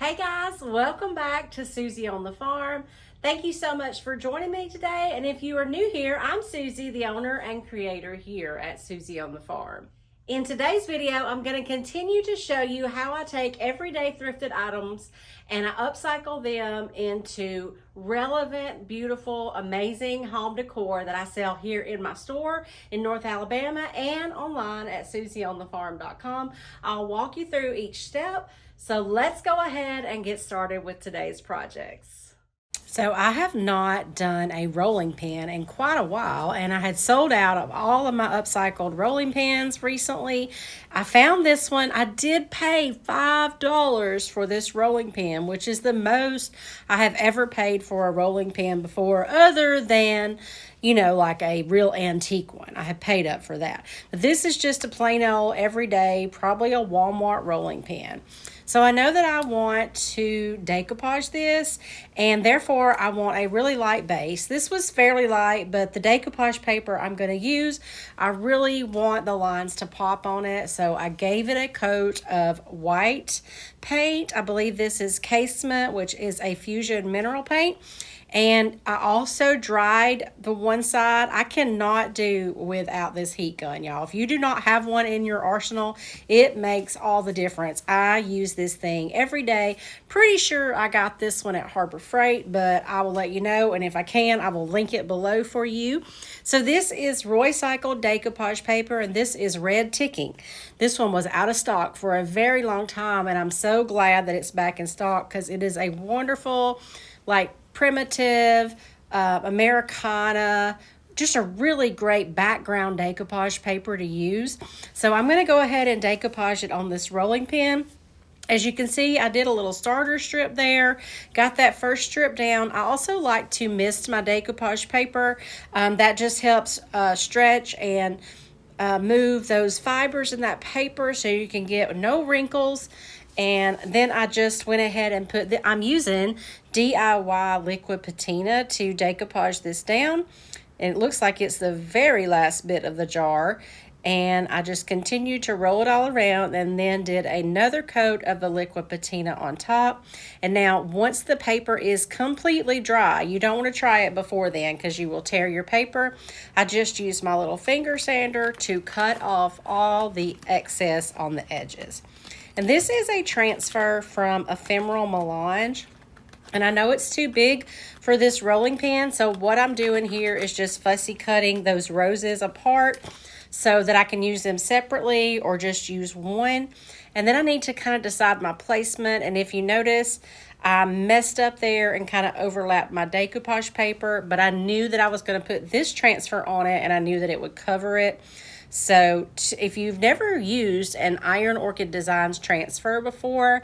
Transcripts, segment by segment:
Hey guys, welcome back to Susie on the Farm. Thank you so much for joining me today. And if you are new here, I'm Susie, the owner and creator here at Susie on the Farm. In today's video, I'm going to continue to show you how I take everyday thrifted items and I upcycle them into relevant, beautiful, amazing home decor that I sell here in my store in North Alabama and online at susieonthefarm.com. I'll walk you through each step. So let's go ahead and get started with today's projects. So I have not done a rolling pin in quite a while, and I had sold out of all of my upcycled rolling pins recently. I found this one. I did pay $5 for this rolling pin, which is the most I have ever paid for a rolling pin before, other than, you know, like a real antique one. I have paid up for that. But this is just a plain old everyday, probably a Walmart rolling pin. So I know that I want to decoupage this, and therefore I want a really light base. This was fairly light, but the decoupage paper I'm going to use, I really want the lines to pop on it. So I gave it a coat of white paint. I believe this is Casement, which is a fusion mineral paint. And I also dried the one side. I cannot do without this heat gun, y'all. If you do not have one in your arsenal, it makes all the difference. I use this thing every day. Pretty sure I got this one at Harbor Freight, but I will let you know. And if I can, I will link it below for you. So this is Roycycled decoupage paper, and this is red ticking. This one was out of stock for a very long time, and I'm so glad that it's back in stock because it is a wonderful, like, primitive, Americana, just a really great background decoupage paper to use. So I'm going to go ahead and decoupage it on this rolling pin. As you can see, I did a little starter strip there, got that first strip down. I also like to mist my decoupage paper. That just helps stretch and move those fibers in that paper so you can get no wrinkles. And then I just went ahead and I'm using DIY Liquid Patina to decoupage this down. And it looks like it's the very last bit of the jar. And I just continued to roll it all around and then did another coat of the Liquid Patina on top. And now once the paper is completely dry, you don't want to try it before then because you will tear your paper. I just used my little finger sander to cut off all the excess on the edges. And this is a transfer from Ephemeral Melange. And I know it's too big for this rolling pin, so what I'm doing here is just fussy cutting those roses apart so that I can use them separately or just use one. And then I need to kind of decide my placement. And if you notice, I messed up there and kind of overlapped my decoupage paper, but I knew that I was going to put this transfer on it and I knew that it would cover it. So if you've never used an Iron Orchid Designs transfer before,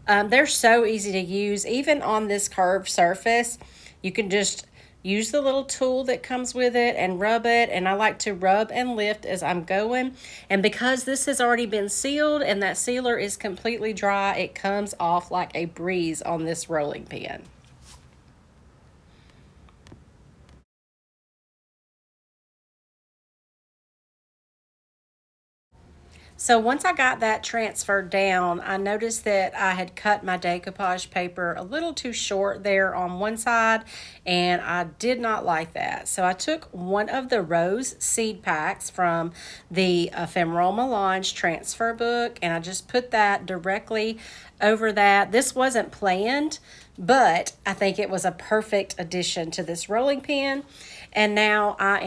they're so easy to use. Even on this curved surface, you can just use the little tool that comes with it and rub it. And I like to rub and lift as I'm going. And because this has already been sealed and that sealer is completely dry, it comes off like a breeze on this rolling pin. So once I got that transferred down, I noticed that I had cut my decoupage paper a little too short there on one side, and I did not like that. So I took one of the rose seed packs from the Ephemeral Melange transfer book, and I just put that directly over that. This wasn't planned, but I think it was a perfect addition to this rolling pin. And now I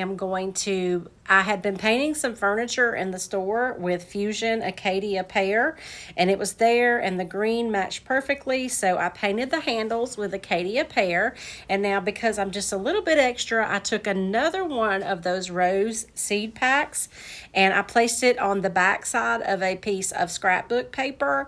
had been painting some furniture in the store with Fusion Acadia Pear, and it was there and the green matched perfectly. So I painted the handles with Acadia Pear. And now because I'm just a little bit extra, I took another one of those rose seed packs and I placed it on the back side of a piece of scrapbook paper.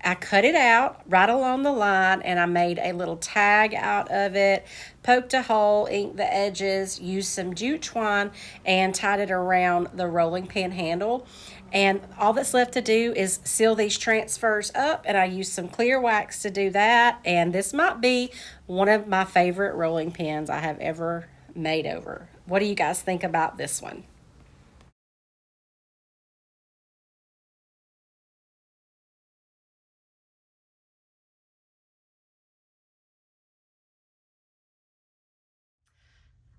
I cut it out right along the line and I made a little tag out of it, poked a hole, inked the edges, used some jute twine, and tied it around the rolling pin handle. And all that's left to do is seal these transfers up, and I used some clear wax to do that. And this might be one of my favorite rolling pins I have ever made over. What do you guys think about this one?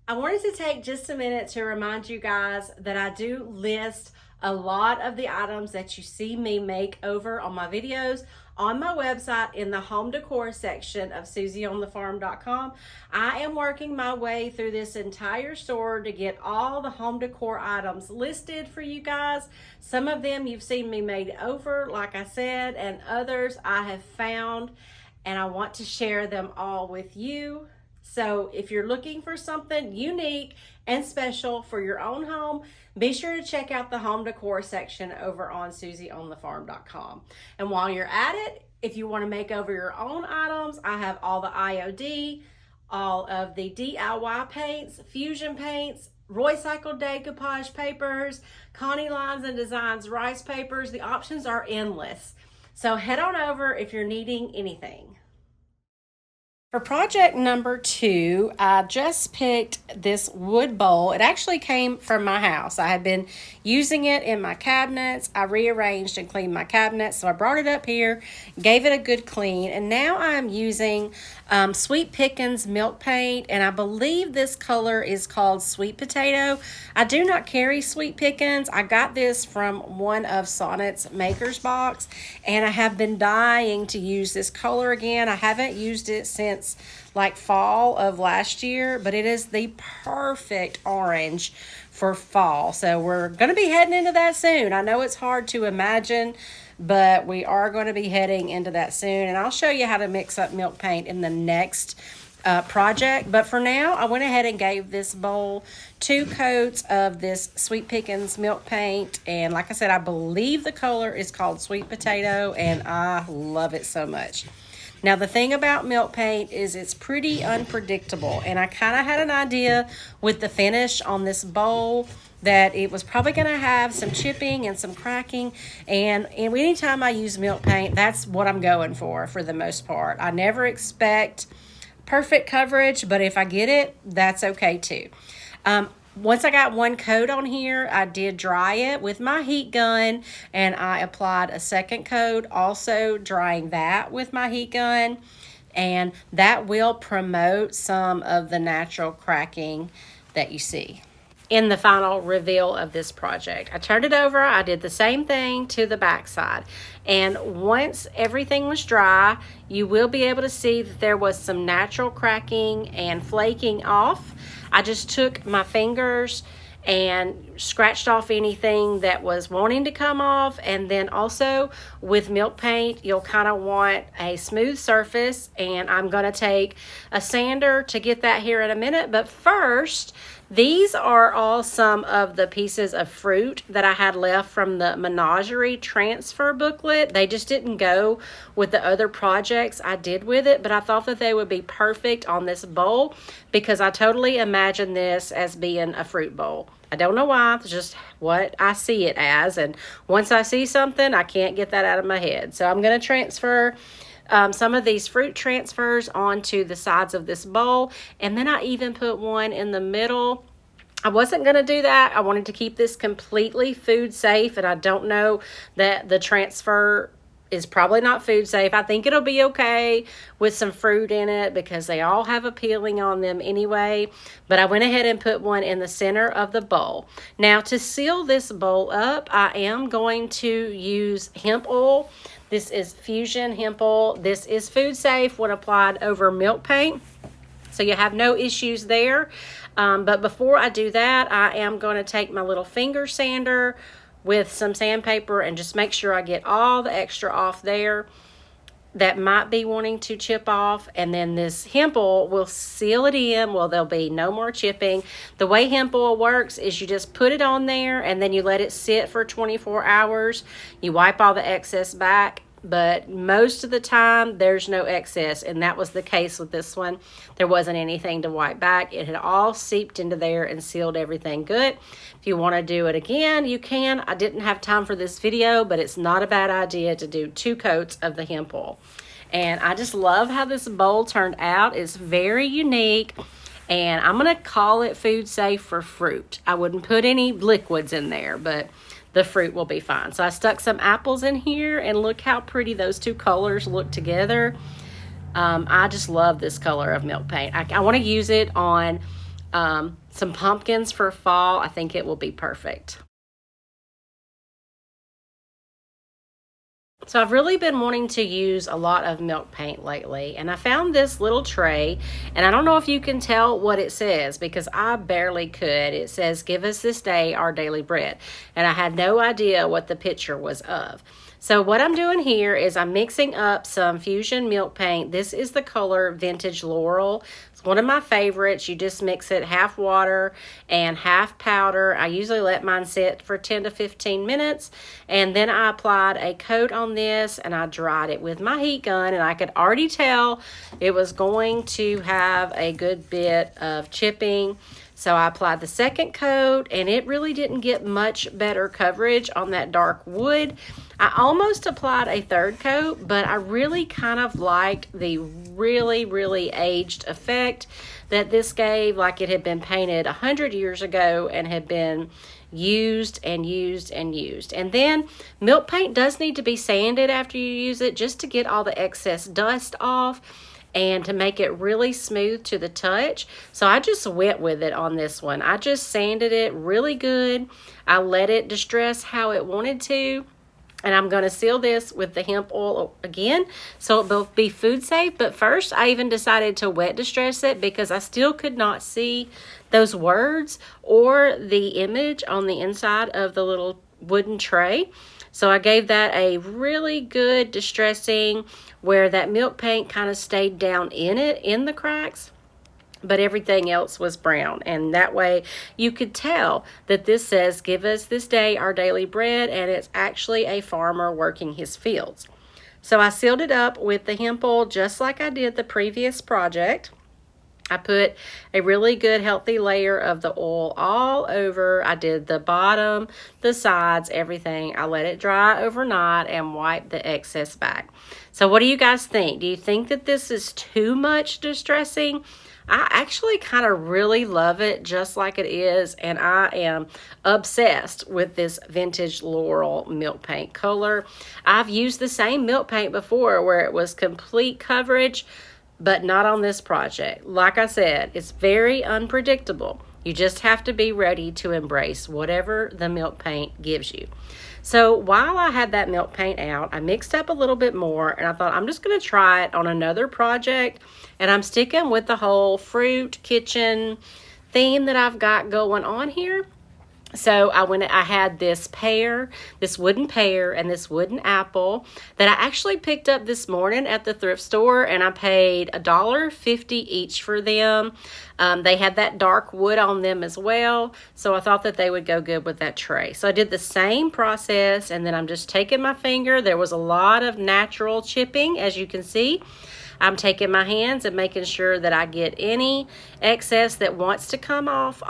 I wanted to take just a minute to remind you guys that I do list a lot of the items that you see me make over on my videos on my website in the home decor section of SusieOnTheFarm.com. I am working my way through this entire store to get all the home decor items listed for you guys. Some of them you've seen me made over, like I said, and others I have found, and I want to share them all with you. So if you're looking for something unique and special for your own home, be sure to check out the home decor section over on SusieOnTheFarm.com. And while you're at it, if you want to make over your own items, I have all the IOD, all of the DIY paints, fusion paints, Roycycled decoupage papers, Connie Lines and Designs rice papers. The options are endless. So head on over if you're needing anything. For project number 2, I just picked this wood bowl. It actually came from my house. I had been using it in my cabinets. I rearranged and cleaned my cabinets, so I brought it up here, gave it a good clean, and now I'm using Sweet Pickins milk paint, and I believe this color is called Sweet Potato. I do not carry Sweet Pickins. I got this from one of Sonnet's Maker's Box, and I have been dying to use this color again. I haven't used it since like fall of last year, but it is the perfect orange for fall. So we're going to be heading into that soon. I know it's hard to imagine, but we are going to be heading into that soon, and I'll show you how to mix up milk paint in the next project. But for now, I went ahead and gave this bowl 2 coats of this Sweet Pickins milk paint, and like I said, I believe the color is called Sweet Potato, and I love it so much. Now, the thing about milk paint is it's pretty unpredictable, and I kind of had an idea with the finish on this bowl that it was probably going to have some chipping and some cracking, and anytime I use milk paint, that's what I'm going for the most part. I never expect perfect coverage, but if I get it, that's okay too. Once I got 1 coat on here, I did dry it with my heat gun, and I applied a 2nd coat, also drying that with my heat gun, and that will promote some of the natural cracking that you see in the final reveal of this project. I turned it over, I did the same thing to the back side, and once everything was dry, you will be able to see that there was some natural cracking and flaking off. I just took my fingers and scratched off anything that was wanting to come off, and then also with milk paint, you'll kind of want a smooth surface, and I'm going to take a sander to get that here in a minute. But first, these are all some of the pieces of fruit that I had left from the Menagerie Transfer booklet. They just didn't go with the other projects I did with it, but I thought that they would be perfect on this bowl because I totally imagine this as being a fruit bowl. I don't know why, it's just what I see it as, and once I see something, I can't get that out of my head. So I'm going to transfer some of these fruit transfers onto the sides of this bowl, and then I even put one in the middle. I wasn't going to do that. I wanted to keep this completely food safe, and I don't know that the transfer is probably not food safe. I think it'll be okay with some fruit in it because they all have a peeling on them anyway, but I went ahead and put one in the center of the bowl. Now, to seal this bowl up, I am going to use hemp oil. This is Fusion Hemp Oil. This is food safe when applied over milk paint, so you have no issues there. But before I do that, I am going to take my little finger sander with some sandpaper and just make sure I get all the extra off there that might be wanting to chip off, and then this hemp oil will seal it in. Well, there'll be no more chipping. The way hemp oil works is you just put it on there and then you let it sit for 24 hours. You wipe all the excess back, but most of the time there's no excess, and that was the case with this one. There wasn't anything to wipe back. It had all seeped into there and sealed everything good. If you want to do it again, you can. I didn't have time for this video, but it's not a bad idea to do 2 coats of the hemp oil. And I just love how this bowl turned out. It's very unique, and I'm going to call it food safe for fruit. I wouldn't put any liquids in there, but the fruit will be fine. So I stuck some apples in here, and look how pretty those 2 colors look together. I just love this color of milk paint. I want to use it on some pumpkins for fall, I think it will be perfect. So I've really been wanting to use a lot of milk paint lately, and I found this little tray, and I don't know if you can tell what it says because I barely could. It says, "Give us this day our daily bread," and I had no idea what the picture was of. So what I'm doing here is I'm mixing up some Fusion milk paint. This is the color Vintage Laurel. It's one of my favorites. You just mix it half water and half powder. I usually let mine sit for 10 to 15 minutes, and then I applied a coat on this and I dried it with my heat gun, and I could already tell it was going to have a good bit of chipping. So I applied the second coat, and it really didn't get much better coverage on that dark wood. I almost applied a third coat, but I really kind of liked the really aged effect that this gave, like it had been painted 100 years ago and had been used and used and used. And then milk paint does need to be sanded after you use it just to get all the excess dust off and to make it really smooth to the touch. So I just went with it on this one. I just sanded it really good. I let it distress how it wanted to. And I'm going to seal this with the hemp oil again, so it will be food safe. But first, I even decided to wet distress it because I still could not see those words or the image on the inside of the little wooden tray. So I gave that a really good distressing where that milk paint kind of stayed down in the cracks, but everything else was brown. And that way you could tell that this says, "Give us this day our daily bread," and it's actually a farmer working his fields. So I sealed it up with the hemp oil just like I did the previous project. I put a really good healthy layer of the oil all over. I did the bottom, the sides, everything. I let it dry overnight and wipe the excess back. So what do you guys think? Do you think that this is too much distressing? I actually kind of really love it just like it is, and I am obsessed with this Vintage Laurel milk paint color. I've used the same milk paint before where it was complete coverage, but not on this project. Like I said, it's very unpredictable. You just have to be ready to embrace whatever the milk paint gives you. So while I had that milk paint out, I mixed up a little bit more, and I thought I'm just going to try it on another project, and I'm sticking with the whole fruit kitchen theme that I've got going on here. So I had this pear, this wooden pear, and this wooden apple that I actually picked up this morning at the thrift store, and I paid $1.50 each for them. They had that dark wood on them as well, so I thought that they would go good with that tray. So I did the same process, and then I'm just taking my finger. There was a lot of natural chipping, as you can see. I'm taking my hands and making sure that I get any excess that wants to come off,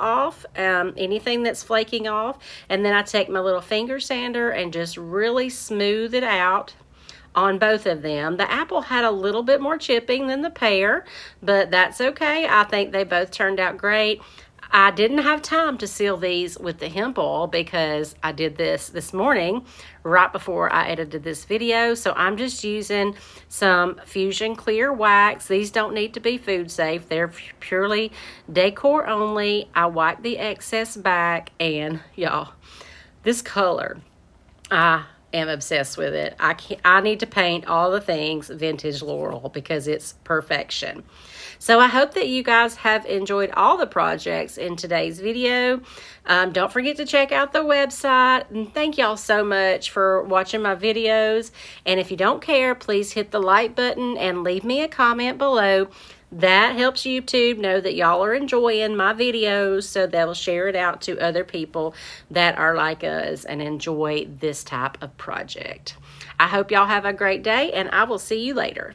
anything that's flaking off. And then I take my little finger sander and just really smooth it out on both of them. The apple had a little bit more chipping than the pear, but that's okay. I think they both turned out great. I didn't have time to seal these with the hemp oil because I did this morning right before I edited this video. So I'm just using some Fusion clear wax. These don't need to be food safe. They're purely decor only. I wipe the excess back, and y'all, this color, I am obsessed with it. I need to paint all the things Vintage Laurel because it's perfection. So I hope that you guys have enjoyed all the projects in today's video. Don't forget to check out the website. And thank y'all so much for watching my videos. And if you don't care, please hit the like button and leave me a comment below. That helps YouTube know that y'all are enjoying my videos, so they'll share it out to other people that are like us and enjoy this type of project. I hope y'all have a great day, and I will see you later.